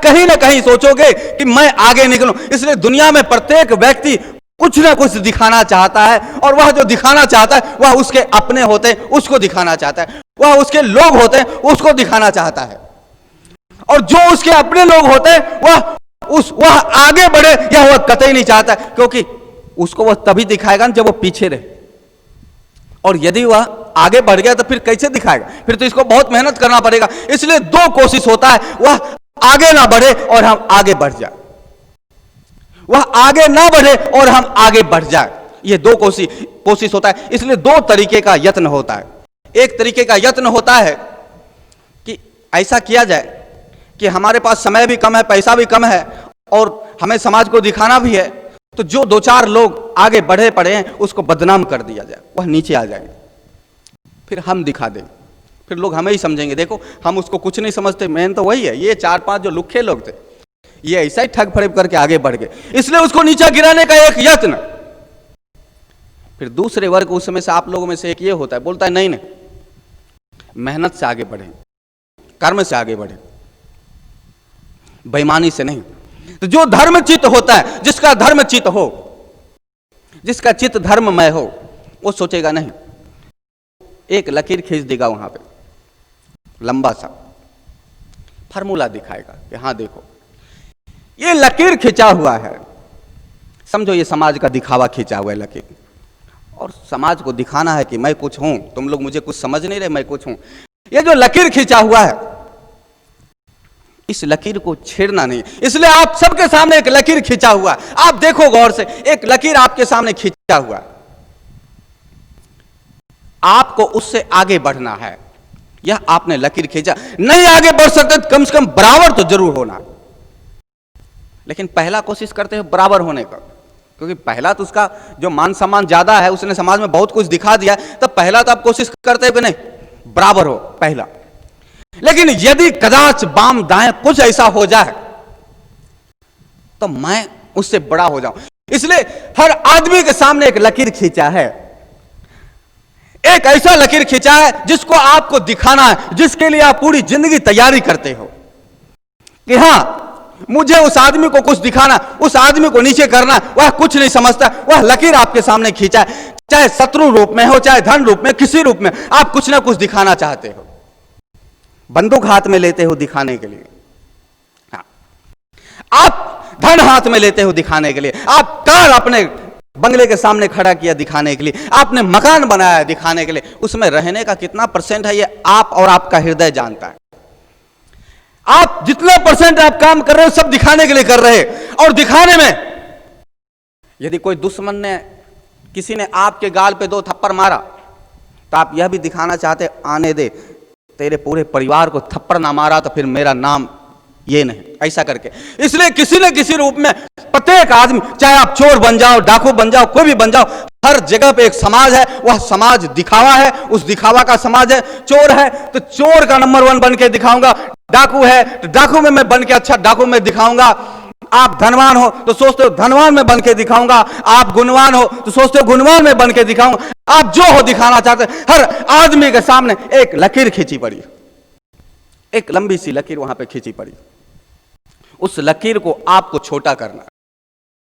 कहीं ना कहीं सोचोगे कि मैं आगे निकलूं। इसलिए दुनिया में प्रत्येक व्यक्ति कुछ ना कुछ दिखाना चाहता है, और वह जो दिखाना चाहता है वह उसके अपने होते हैं उसको दिखाना चाहता है, वह उसके लोग होते हैं उसको दिखाना चाहता है, और जो उसके अपने लोग होते हैं वह आगे बढ़े या वह कतई नहीं चाहता, क्योंकि उसको वह तभी दिखाएगा जब वह पीछे रहे। और यदि वह आगे बढ़ गया तो फिर कैसे दिखाएगा, फिर तो इसको बहुत मेहनत करना पड़ेगा। इसलिए दो कोशिश होता है, वह आगे ना बढ़े और हम आगे बढ़ जाए, वह आगे ना बढ़े और हम आगे बढ़ जाए। यह दो कोशिश होता है। इसलिए दो तरीके का यत्न होता है। एक तरीके का यत्न होता है कि ऐसा किया जाए कि हमारे पास समय भी कम है, पैसा भी कम है, और हमें समाज को दिखाना भी है, तो जो दो चार लोग आगे बढ़े पड़े हैं उसको बदनाम कर दिया जाए, वह नीचे आ जाए, फिर हम दिखा दें, फिर लोग हमें ही समझेंगे, देखो हम उसको कुछ नहीं समझते, मेन तो वही है, ये 4-5 जो लुखे लोग थे ये ऐसा ही ठग फरेब करके आगे बढ़ गए। इसलिए उसको नीचा गिराने का एक यत्न। फिर दूसरे वर्ग उसमें से आप लोगों में से एक ये होता है, बोलता है नहीं मेहनत से आगे बढ़े, कर्म से आगे बढ़े, बेईमानी से नहीं। तो जो धर्मचित होता है, जिसका धर्मचित हो, जिसका चित्त धर्ममय हो, वो सोचेगा नहीं, एक लकीर खींच देगा वहां पे, लंबा सा फार्मूला दिखाएगा कि हाँ देखो ये लकीर खींचा हुआ है, समझो ये समाज का दिखावा खींचा हुआ है लकीर, और समाज को दिखाना है कि मैं कुछ हूं, तुम लोग मुझे कुछ समझ नहीं रहे, मैं कुछ हूं। ये जो लकीर खींचा हुआ है, इस लकीर को छेड़ना नहीं। इसलिए आप सबके सामने एक लकीर खींचा हुआ है, आप देखो गौर से, एक लकीर आपके सामने खींचा हुआ है, आपको उससे आगे बढ़ना है। यह आपने लकीर खींचा, नहीं आगे बढ़ सकते कम से कम बराबर तो जरूर होना, लेकिन पहला कोशिश करते हैं बराबर होने का, क्योंकि पहला तो उसका जो मान सम्मान ज्यादा है, उसने समाज में बहुत कुछ दिखा दिया, तब पहला तो आप कोशिश करते हो कि नहीं बराबर हो पहला। लेकिन यदि कदाच बाम दाएं कुछ ऐसा हो जाए तो मैं उससे बड़ा हो जाऊं। इसलिए हर आदमी के सामने एक लकीर खींचा है, एक ऐसा लकीर खींचा है जिसको आपको दिखाना है, जिसके लिए आप पूरी जिंदगी तैयारी करते हो कि हां मुझे उस आदमी को कुछ दिखाना, उस आदमी को नीचे करना, वह कुछ नहीं समझता, वह लकीर आपके सामने खींचा है, चाहे शत्रु रूप में हो, चाहे धन रूप में, किसी रूप में आप कुछ ना कुछ दिखाना चाहते हो। बंदूक हाथ में लेते हो दिखाने के लिए, हाँ। आप धन हाथ में लेते हो दिखाने के लिए, आप कार अपने बंगले के सामने खड़ा किया दिखाने के लिए, आपने मकान बनाया दिखाने के लिए, उसमें रहने का कितना परसेंट है ये आप और आपका हृदय जानता है। आप जितना परसेंट आप काम कर रहे हो सब दिखाने के लिए कर रहे हैं, और दिखाने में यदि कोई दुश्मन ने, किसी ने आपके गाल पे 2 थप्पड़ मारा तो आप यह भी दिखाना चाहते, आने दे, तेरे पूरे परिवार को थप्पड़ ना मारा तो फिर मेरा नाम ये नहीं, ऐसा करके। इसलिए किसी न किसी रूप में प्रत्येक आदमी, चाहे आप चोर बन जाओ, डाकू बन जाओ, कोई भी बन जाओ, हर जगह पे एक समाज है, वह समाज दिखावा है, उस दिखावा का समाज है। चोर है तो चोर का नंबर 1 बन के दिखाऊंगा, डाकू है तो डाकू में मैं बन के अच्छा डाकू में दिखाऊंगा, आप धनवान हो तो सोचते हो धनवान में बन के दिखाऊंगा, आप गुणवान हो तो सोचते हो गुणवान में बन के दिखाऊंगा, आप जो हो दिखाना चाहते। हर आदमी के सामने एक लकीर खींची पड़ी, एक लंबी सी लकीर वहां पे खींची पड़ी, उस लकीर को आपको छोटा करना है।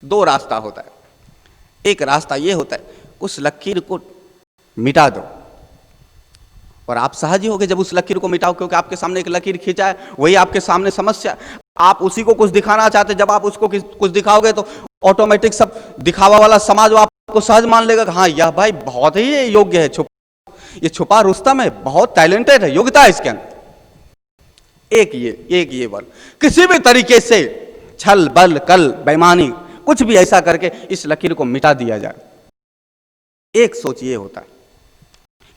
2 रास्ता होता है, एक रास्ता यह होता है उस लकीर को मिटा दो, और आप सहज ही होगे जब उस लकीर को मिटाओ, क्योंकि आपके सामने एक लकीर खींचा है, वही आपके सामने समस्या, आप उसी को कुछ दिखाना चाहते। जब आप उसको कुछ दिखाओगे तो ऑटोमेटिक सब दिखावा वाला समाज आपको सहज मान लेगा कि हाँ यह भाई बहुत ही योग्य है, ये छुपा रुस्तम है, बहुत टैलेंटेड है, योग्यता है इसके अंदर। एक ये बल, किसी भी तरीके से छल बल कल बेईमानी कुछ भी ऐसा करके इस लकीर को मिटा दिया जाए। एक सोच ये होता है,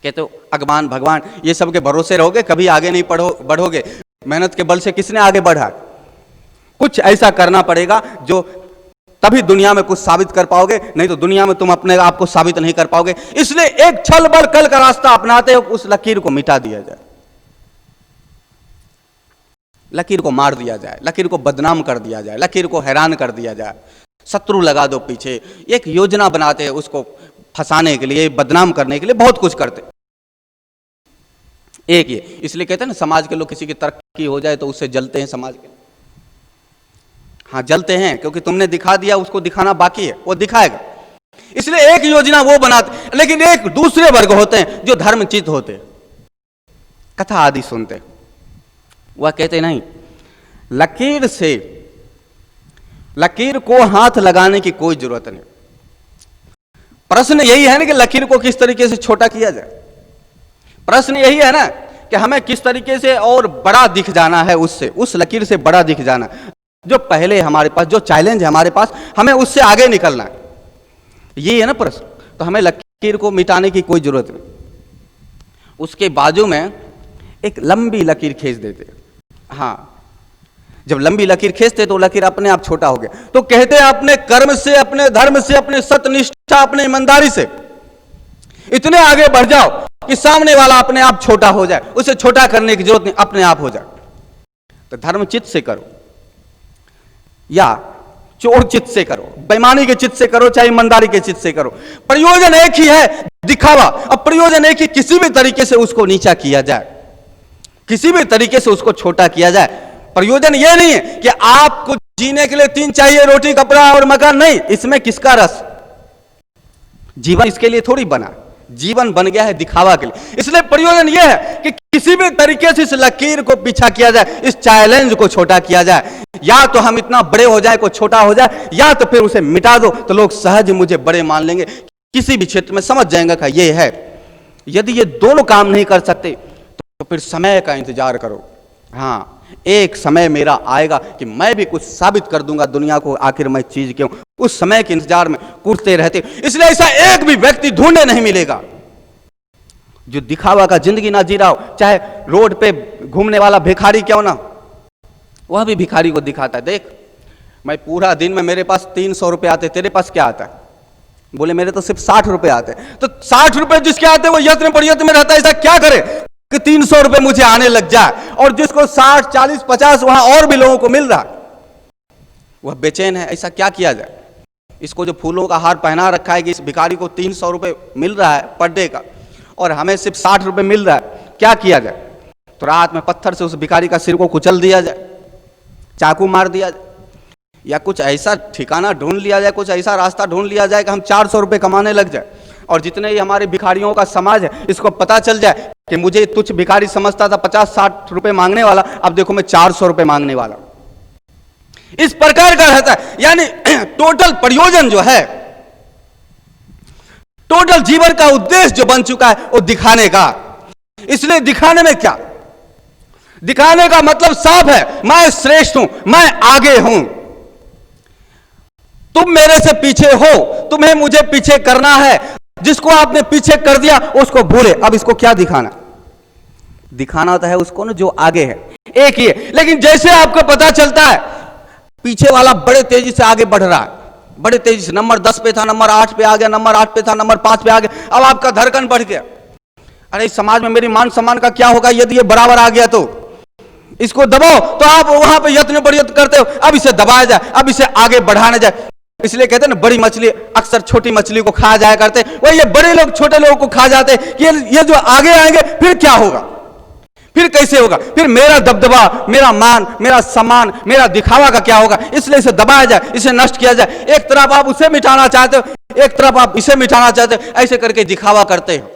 कहते हो अगमान भगवान ये सब के भरोसे रहोगे कभी आगे नहीं बढ़ोगे, मेहनत के बल से किसने आगे बढ़ा, कुछ ऐसा करना पड़ेगा जो तभी दुनिया में कुछ साबित कर पाओगे, नहीं तो दुनिया में तुम अपने आप को साबित नहीं कर पाओगे। इसलिए एक छल बल कल का रास्ता अपनाते हो, उस लकीर को मिटा दिया जाए, लकीर को मार दिया जाए, लकीर को बदनाम कर दिया जाए, लकीर को हैरान कर दिया जाए, शत्रु लगा दो पीछे, एक योजना बनाते हैं उसको फंसाने के लिए, बदनाम करने के लिए, बहुत कुछ करते। एक ये, इसलिए कहते हैं ना समाज के लोग किसी की तरक्की हो जाए तो उससे जलते हैं समाज के, हाँ जलते हैं, क्योंकि तुमने दिखा दिया, उसको दिखाना बाकी है, वो दिखाएगा। इसलिए एक योजना वो बनाते, लेकिन एक दूसरे वर्ग होते हैं जो धर्मचित होते, कथा आदि सुनते, वह कहते नहीं, लकीर को हाथ लगाने की कोई जरूरत नहीं। प्रश्न यही है ना कि लकीर को किस तरीके से छोटा किया जाए। प्रश्न यही है ना कि हमें किस तरीके से और बड़ा दिख जाना है, उससे, उस लकीर से बड़ा दिख जाना। जो पहले हमारे पास जो चैलेंज है हमारे पास, हमें उससे आगे निकलना है, यही है ना प्रश्न। तो हमें लकीर को मिटाने की कोई जरूरत नहीं। उसके बाजू में एक लंबी लकीर खींच देते। हाँ, जब लंबी लकीर खींचते तो लकीर अपने आप छोटा हो गया। तो कहते हैं अपने कर्म से, अपने धर्म से, अपने सत्यनिष्ठा, अपने ईमानदारी से इतने आगे बढ़ जाओ कि सामने वाला अपने आप छोटा हो जाए, उसे छोटा करने की जरूरत नहीं, अपने आप हो जाए। तो धर्म चित्त से करो या चोर चित्त से करो, बेईमानी के चित्त से करो, चाहे ईमानदारी के चित्त से करो, प्रयोजन एक ही है, दिखावा। अब प्रयोजन एक ही, किसी भी तरीके से उसको नीचा किया जाए, किसी भी तरीके से उसको छोटा किया जाए। प्रयोजन यह नहीं है कि आपको जीने के लिए 3 चाहिए, रोटी, कपड़ा और मकान, नहीं। इसमें किसका रस? जीवन इसके लिए थोड़ी बना, जीवन बन गया है दिखावा के लिए। इसलिए प्रयोजन यह है कि किसी भी तरीके से इस लकीर को पीछा किया जाए, इस चैलेंज को छोटा किया जाए। या तो हम इतना बड़े हो जाए, को छोटा हो जाए, या तो फिर उसे मिटा दो, तो लोग सहज मुझे बड़े मान लेंगे, किसी भी क्षेत्र में समझ जाएंगे कि ये है। यदि ये दोनों काम नहीं कर सकते तो फिर समय का इंतजार करो। हाँ, एक समय मेरा आएगा कि मैं भी कुछ साबित कर दूंगा दुनिया को, आखिर मैं चीज क्यों। उस समय के इंतजार में कूदते रहते। इसलिए ऐसा एक भी व्यक्ति ढूंढने नहीं मिलेगा जो दिखावा का जिंदगी ना जी रहा हो। चाहे रोड पे घूमने वाला भिखारी क्यों ना, वह भी भिखारी को दिखाता है, देख मैं पूरा दिन में मेरे पास 300 रुपए आते, तेरे पास क्या आता है? बोले मेरे तो सिर्फ 60 रुपए आते। तो 60 रुपए जिसके आते वो यत्न प्रयत्न में रहता है, ऐसा क्या करे कि 300 रुपए मुझे आने लग जाए, और जिसको 60, 40, 50 वहां और भी लोगों को मिल रहा, वह बेचैन है। ऐसा क्या किया जाए? इसको जो फूलों का हार पहना रखा है कि इस भिखारी को 300 रुपए मिल रहा है पर डे का, और हमें सिर्फ 60 रुपए मिल रहा है, क्या किया जाए? तो रात में पत्थर से उस भिखारी का सिर को कुचल दिया जाए, चाकू मार दिया जाए, या कुछ ऐसा ठिकाना ढूंढ लिया जाए, कुछ ऐसा रास्ता ढूंढ लिया जाए कि हम 400 रुपए कमाने लग जाए। और जितने ही हमारे भिखारियों का समाज है, इसको पता चल जाए कि मुझे तुच्छ भिखारी समझता था 50-60 रुपए मांगने वाला, अब देखो मैं 400 रुपए मांगने वाला। इस प्रकार का रहता है। यानी टोटल प्रयोजन जो है, टोटल जीवन का उद्देश्य जो बन चुका है वो दिखाने का। इसलिए दिखाने में क्या, दिखाने का मतलब साफ है, मैं श्रेष्ठ हूं, मैं आगे हूं, तुम मेरे से पीछे हो, तुम्हें मुझे पीछे करना है। जिसको आपने पीछे कर दिया उसको भूले। अब इसको क्या दिखाना? दिखाना तो है उसको ना जो आगे है, एक ही है। लेकिन जैसे आपको पता चलता है पीछे वाला बड़े तेजी से आगे बढ़ रहा है, बड़े तेजी से, नंबर 10 पे था, नंबर 8 पे आ गया, नंबर 8 पे था, नंबर 5 पे आ गया, अब आपका धड़कन बढ़ गया। अरे इस समाज में मेरी मान सम्मान का क्या होगा यदि ये बराबर आ गया? तो इसको दबाओ, तो आप वहां पे यत्न प्रयत्न करते हो, अब इसे दबाया जाए, अब इसे आगे बढ़ाना जाए। इसलिए कहते हैं ना, बड़ी मछली अक्सर छोटी मछली को खा जाया करते, वही ये बड़े लोग छोटे लोगों को खा जाते कि ये जो आगे आएंगे फिर क्या होगा, फिर कैसे होगा, फिर मेरा दबदबा, मेरा मान, मेरा सम्मान, मेरा दिखावा का क्या होगा। इसलिए इसे दबाया जाए, इसे नष्ट किया जाए। एक तरफ आप उसे मिटाना चाहते हो, एक तरफ आप इसे मिटाना चाहते हो, ऐसे करके दिखावा करते हो।